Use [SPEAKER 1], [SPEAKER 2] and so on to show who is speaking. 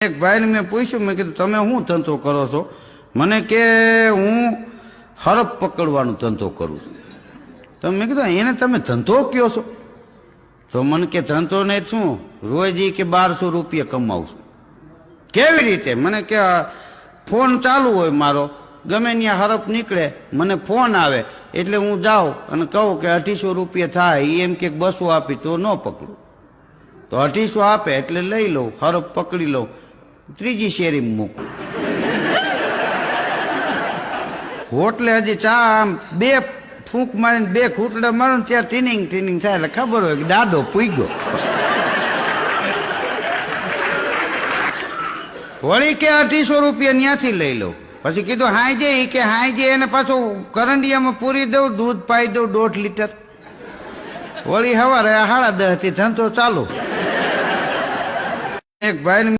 [SPEAKER 1] એક ભાઈને મેં પૂછ્યું, મેં કીધું તમે શું ધંધો કરો છો? મને કે હું હરફ પકડવાનો ધંધો કરું છું. તો મેં કીધું એને તમે ધંધો કયો છો? તો મને કે ધંધો નહીં શું, રોજ કે 1200 રૂપિયા કમાવું છું. કેવી રીતે? મને કે ફોન ચાલુ હોય મારો, ગમે ત્યાં હરફ નીકળે, મને ફોન આવે એટલે હું જાઉં અને કહું કે 2800 રૂપિયા થાય. એમ કે 200 આપી તો ન પકડું, તો 2800 આપે એટલે લઈ લઉં, હરફ પકડી લઉં, ત્રીજી શેરીમાં મૂકું. હોટલે હજી ચા આમ 2 ફૂંક મારીને 2 ખૂટડા મારો ને ત્યાં ટીનિંગ થાય એટલે ખબર હોય કે દાદો પૂગ્યો. વળી કે 2800 રૂપિયા ત્યાંથી લઈ લઉં. પછી કીધું હાઈ કે હાઈ એને પાછું કરંડિયામાં પૂરી દઉં, દૂધ પાઈ દઉં 1.5 લીટર. વળી સવારે 10:30 થી ધંધો ચાલુ. એક ભાઈ